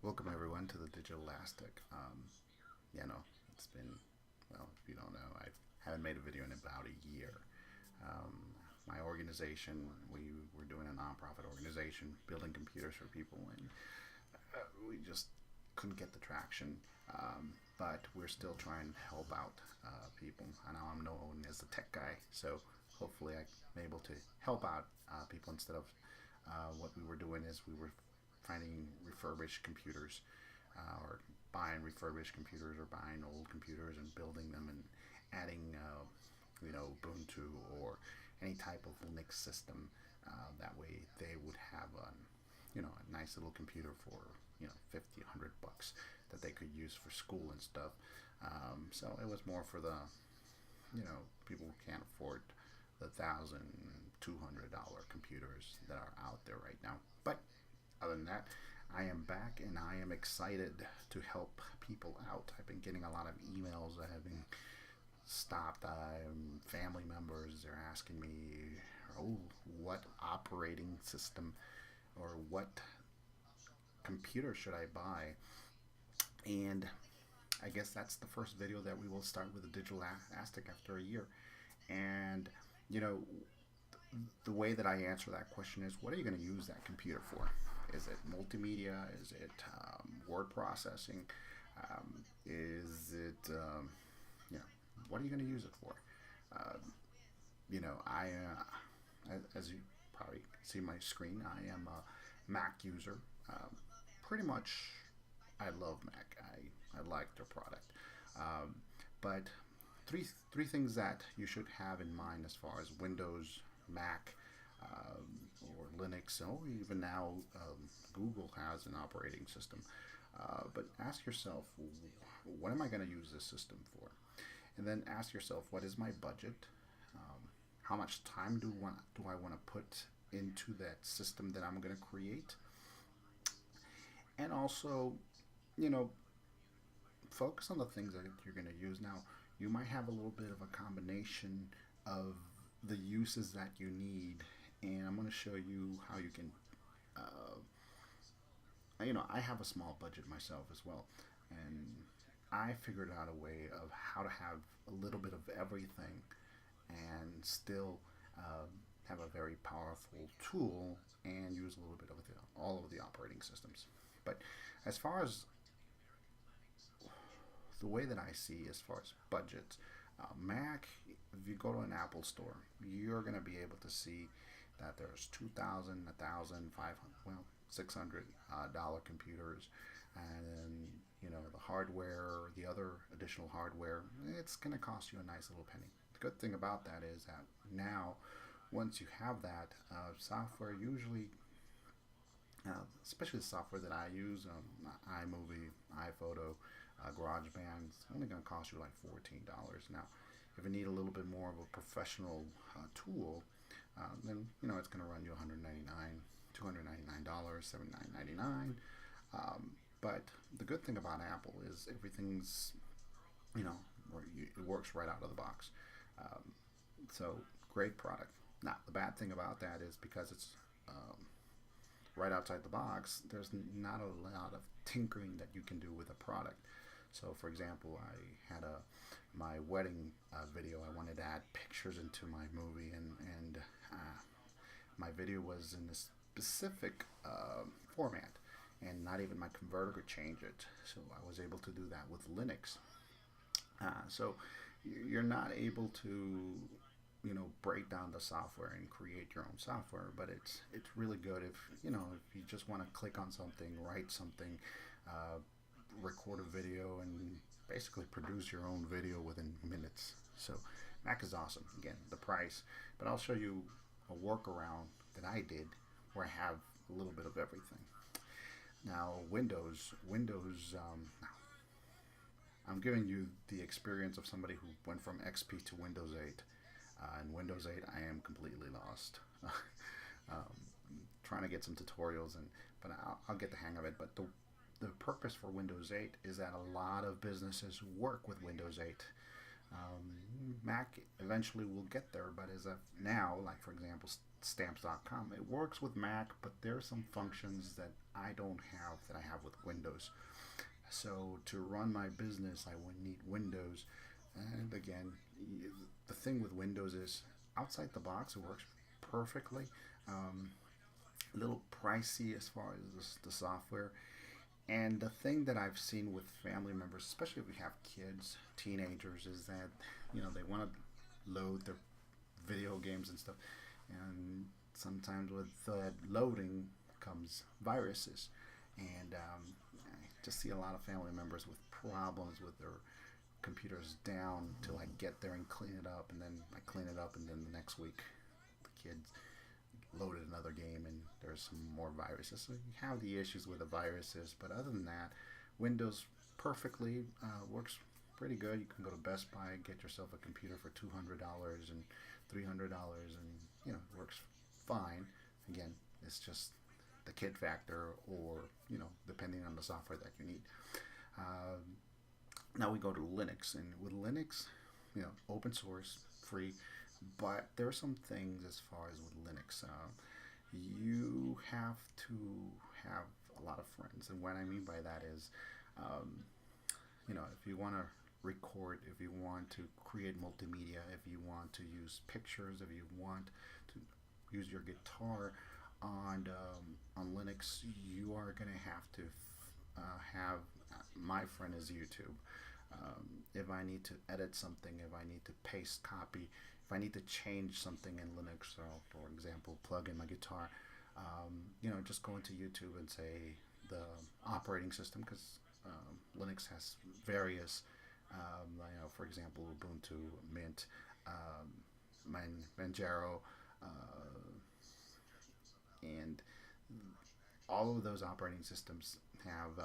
Welcome everyone to the Digital Elastic. It's been, well, if you don't know, I haven't made a video in about a year. My organization, we were doing a nonprofit organization, building computers for people, and we just couldn't get the traction. But we're still trying to help out people. I know I'm known as the tech guy, so hopefully I'm able to help out people instead of what we were doing is we were finding refurbished computers or buying refurbished computers or buying old computers and building them and adding Ubuntu or any type of Linux system. That way they would have a nice little computer for 50 100 bucks that they could use for school and stuff. So it was more for the people who can't afford the $1,200 computers that are out there right now. But other than that, I am back and I am excited to help people out. I've been getting a lot of emails that have been stopped. Family members, they're asking me, oh, what operating system or what computer should I buy? And I guess that's the first video that we will start with the Digital Elastic after a year. And you know, the way that I answer that question is, what are you going to use that computer for? Is it multimedia? Is it word processing? Is it, what are you going to use it for? Um, as you probably see my screen, I am a Mac user. Pretty much, I love Mac. I like their product. Um, but three things that you should have in mind as far as Windows, Mac, or Linux, or even now Google has an operating system. But ask yourself, what am I going to use this system for? And then ask yourself, what is my budget? How much time do I want to put into that system that I'm going to create? And also, you know, focus on the things that you're going to use. Now, you might have a little bit of a combination of the uses that you need, and I'm going to show you how you can. I have a small budget myself as well, and I figured out a way of how to have a little bit of everything and still have a very powerful tool and use a little bit of all of the operating systems. But as far as the way that I see as far as budgets, Mac, if you go to an Apple store, you're going to be able to see that there's 2,000, 1,500, well, $600 computers, and then the hardware, the other additional hardware, it's going to cost you a nice little penny. The good thing about that is that now, once you have that software, usually, especially the software that I use, iMovie, iPhoto, GarageBand, it's only going to cost you like $14. Now, if you need a little bit more of a professional tool, then it's going to run you $199, $299, $79.99. But the good thing about Apple is everything's it works right out of the box. Um, so great product. Now the bad thing about that is because it's right outside the box, there's not a lot of tinkering that you can do with a product. So, for example, I had my wedding video. I wanted to add pictures into my movie, and my video was in a specific format, and not even my converter could change it. So I was able to do that with Linux. So you're not able to break down the software and create your own software, but it's really good if you just want to click on something, write something, record a video, and basically produce your own video within minutes. So Mac is awesome. Again, the price, but I'll show you a workaround that I did where I have a little bit of everything. Now Windows, I'm giving you the experience of somebody who went from XP to Windows 8. In Windows 8, I am completely lost. Trying to get some tutorials, but I'll get the hang of it. But the purpose for Windows 8 is that a lot of businesses work with Windows 8. Mac eventually will get there, but as of now, like for example, Stamps.com, it works with Mac, but there are some functions that I don't have that I have with Windows. So to run my business, I would need Windows. And again, the thing with Windows is outside the box, it works perfectly. Um, a little pricey as far as the software. And the thing that I've seen with family members, especially if we have kids, teenagers, is that they want to load their video games and stuff, and sometimes with loading comes viruses, and I just see a lot of family members with problems with their computers down till I get there and clean it up, and then I clean it up, and then the next week the kids loaded another game and there's some more viruses. So you have the issues with the viruses, but other than that, Windows perfectly works pretty good. You can go to Best Buy, get yourself a computer for $200 and $300, and it works fine. Again, it's just the kid factor, or depending on the software that you need. Uh, Now we go to Linux, and with Linux, open source, free, but there are some things as far as with Linux. You have to have a lot of friends, and what I mean by that is, um, if you want to record, if you want to create multimedia, if you want to use pictures, if you want to use your guitar on Linux, you are going to have to have my friend is YouTube. If I need to edit something, if I need to paste copy, if I need to change something in Linux, so for example, plug in my guitar, just go into YouTube and say the operating system, because Linux has various, for example, Ubuntu, Mint, Manjaro, and all of those operating systems have,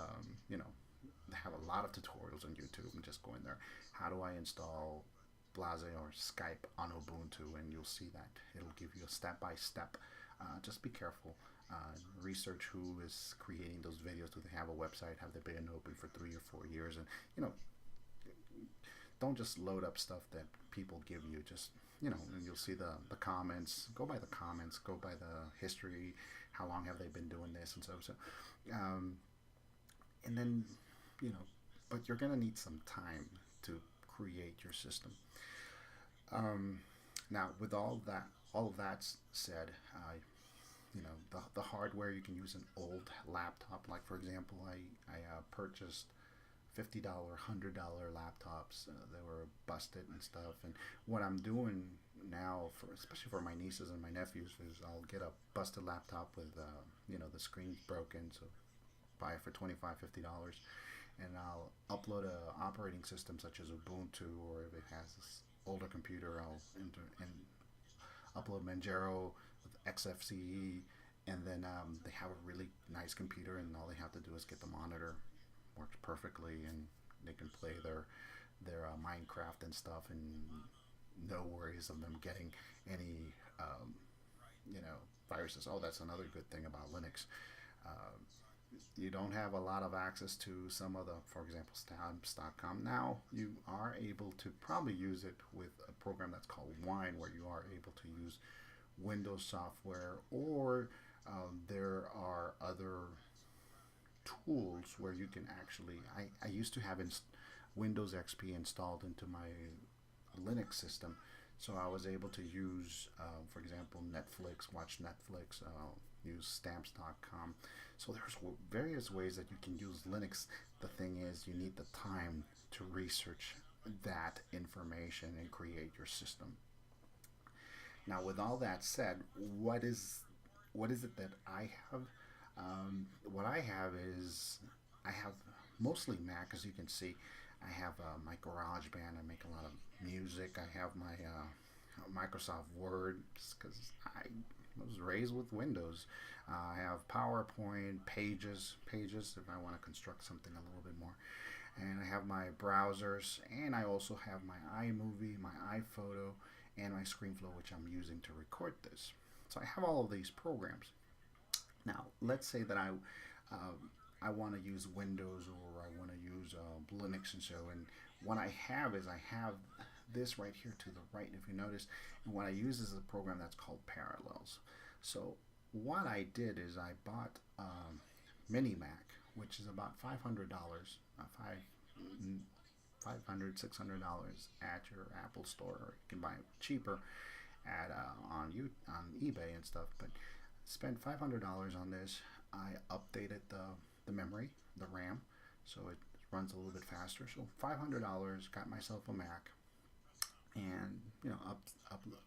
have a lot of tutorials on YouTube, and just go in there. How do I install Blase or Skype on Ubuntu? And you'll see that it'll give you a step by step. Just be careful. Research who is creating those videos. Do they have a website? Have they been open for 3 or 4 years? And don't just load up stuff that people give you. Just and you'll see the comments. Go by the comments. Go by the history. How long have they been doing this and so. And then but you're gonna need some time to create your system. Now, with all of that said, the hardware, you can use an old laptop. Like for example, I purchased $50, $100 laptops. They were busted and stuff. And what I'm doing now, especially for my nieces and my nephews, is I'll get a busted laptop with the screen's broken, so buy it for $25, $50, and I'll upload a operating system such as Ubuntu, or if it has this older computer, I'll upload Manjaro with XFCE, and then they have a really nice computer, and all they have to do is get the monitor, works perfectly, and they can play their Minecraft and stuff, and no worries of them getting any viruses. Oh, that's another good thing about Linux. You don't have a lot of access to some of the, for example, stamps.com. Now you are able to probably use it with a program that's called Wine, where you are able to use Windows software, or there are other tools where you can actually, I used to have Windows XP installed into my Linux system, so I was able to use, for example, Netflix, watch Netflix, use stamps.com. So there's various ways that you can use Linux. The thing is, you need the time to research that information and create your system. Now, with all that said, what is it that I have? What I have is, I have mostly Mac, as you can see. I have my GarageBand. I make a lot of music. I have my Microsoft Word, because I was raised with Windows. I have PowerPoint, Pages if I want to construct something a little bit more. And I have my browsers, and I also have my iMovie, my iPhoto, and my ScreenFlow, which I'm using to record this. So I have all of these programs. Now, let's say that I want to use Windows, or I want to use Linux, and so, and what I have is, I have this right here to the right, if you notice, and what I use is a program that's called Parallels. So what I did is I bought mini Mac, which is about $500, $500 $600 at your Apple store, or you can buy it cheaper at on eBay and stuff. But spent $500 on this. I updated the memory, the RAM, so it runs a little bit faster. So $500, got myself a Mac, and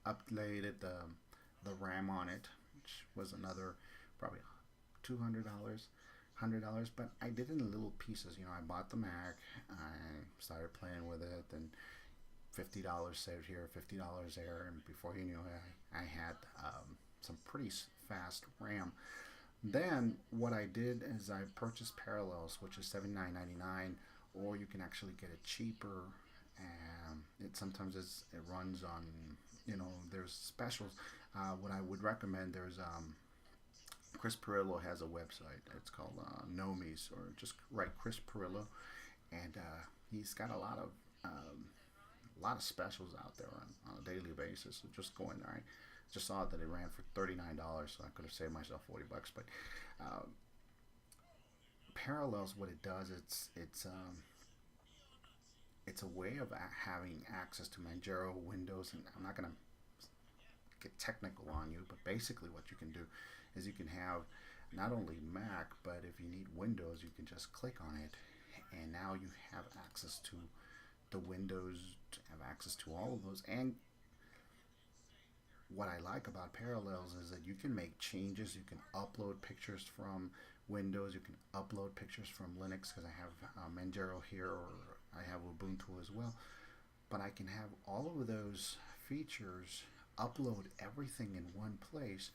updated the RAM on it, which was another probably $200. $100, but I did it in little pieces. I bought the Mac, I started playing with it, and $50 saved here, $50 there, and before you knew it, I had some pretty fast RAM. Then what I did is I purchased Parallels, which is $79.99, or you can actually get it cheaper. And it sometimes it runs on, there's specials. What I would recommend, there's Chris Pirillo has a website. It's called Nomis, or just write Chris Pirillo, and he's got a lot of specials out there on a daily basis. So just go in there. I just saw that it ran for $39, so I could have saved myself $40. But Parallels, what it does, it's a way of having access to Manjaro, Windows, and I'm not gonna get technical on you, but basically what you can do is you can have not only Mac, but if you need Windows, you can just click on it, and now you have access to the Windows, have access to all of those. And what I like about Parallels is that you can make changes. You can upload pictures from Windows, you can upload pictures from Linux, because I have Manjaro here, or I have Ubuntu as well. But I can have all of those features, upload everything in one place.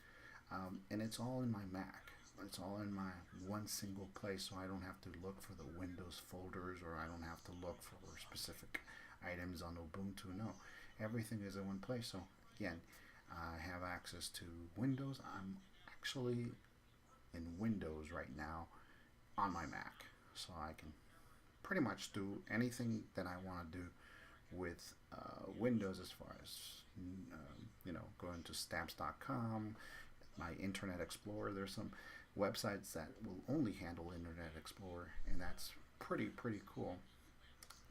And it's all in my Mac. It's all in my one single place, so I don't have to look for the Windows folders, or I don't have to look for specific items on Ubuntu. No, everything is in one place. So again, I have access to Windows. I'm actually in Windows right now on my Mac, so I can pretty much do anything that I want to do with Windows, as far as going to stamps.com, my Internet Explorer. There's some websites that will only handle Internet Explorer, and that's pretty cool.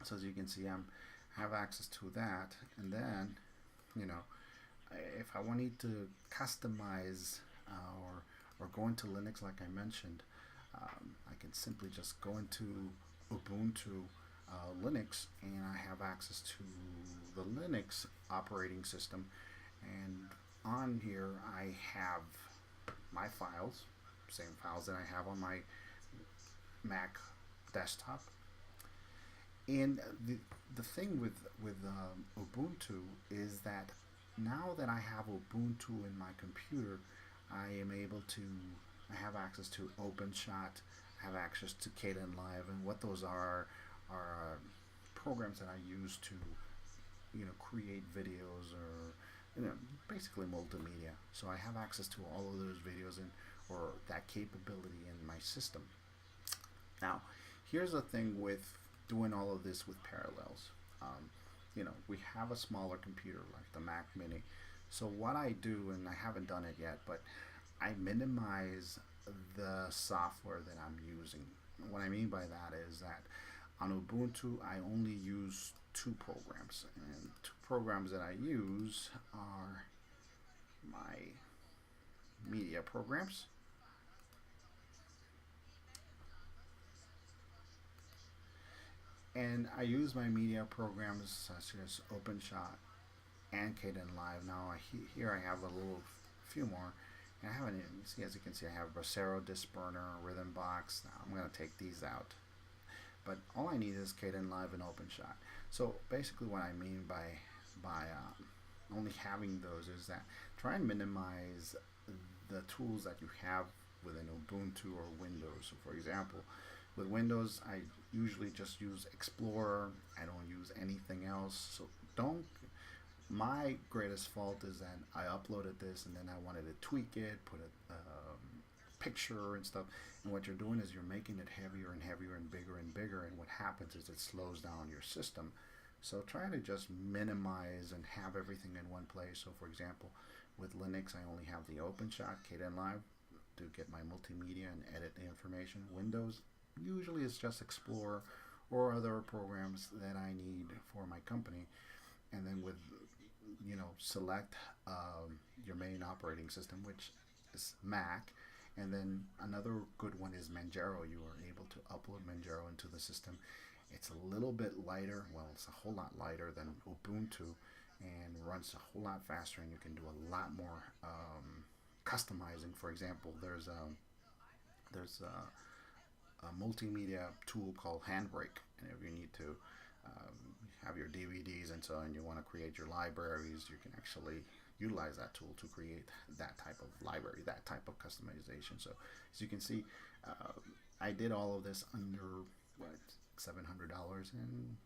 So as you can see, I have access to that. And then if I wanted to customize or go into Linux, like I mentioned, I can simply just go into Ubuntu Linux, and I have access to the Linux operating system. And on here I have my files, same files that I have on my Mac desktop. And the thing with Ubuntu is that now that I have Ubuntu in my computer, I have access to OpenShot, I have access to Kdenlive, and what those are programs that I use to create videos, or basically multimedia. So I have access to all of those videos or that capability in my system. Now, here's the thing with doing all of this with Parallels. We have a smaller computer like the Mac Mini. So what I do, and I haven't done it yet, but I minimize the software that I'm using. What I mean by that is that on Ubuntu, I only use 2 programs, and 2 programs that I use are my media programs, and I use my media programs such as OpenShot and Kdenlive. Now here I have a few more, and I haven't even see, as you can see, I have Bracero, Disburner, Rhythmbox. Now I'm going to take these out, but all I need is Kdenlive and OpenShot. So basically what I mean by only having those is that try and minimize the tools that you have within Ubuntu or Windows. So for example, with Windows, I usually just use Explorer. I don't use anything else. So my greatest fault is that I uploaded this and then I wanted to tweak it, put a picture and stuff. And what you're doing is you're making it heavier and heavier and bigger. And what happens is it slows down your system. So try to just minimize and have everything in one place. So for example, with Linux, I only have the OpenShot, Kdenlive, to get my multimedia and edit the information. Windows usually is just Explorer or other programs that I need for my company. And then with, select your main operating system, which is Mac. And then another good one is Manjaro. You are able to upload Manjaro into the system. It's a little bit lighter. Well, it's a whole lot lighter than Ubuntu, and runs a whole lot faster, and you can do a lot more customizing. For example, there's a multimedia tool called Handbrake, and if you need to have your DVDs and so on, you want to create your libraries, you can actually utilize that tool to create that type of library, that type of customization. So as you can see, I did all of this under what, $700, and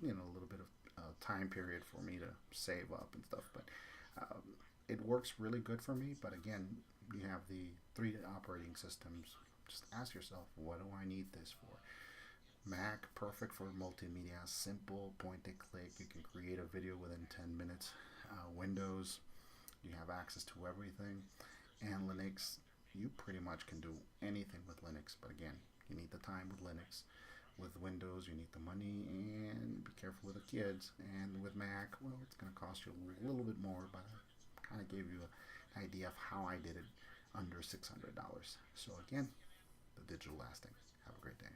a little bit of time period for me to save up and stuff. But it works really good for me. But again, you have the 3 operating systems. Just ask yourself, what do I need this for? Mac, perfect for multimedia, simple, point and click. You can create a video within 10 minutes. Windows, you have access to everything. And Linux, you pretty much can do anything with Linux. But again, you need the time with Linux. With Windows, you need the money, and be careful with the kids. And with Mac, well, it's going to cost you a little bit more, but I kind of gave you an idea of how I did it under $600. So again, the Digital Lasting. Have a great day.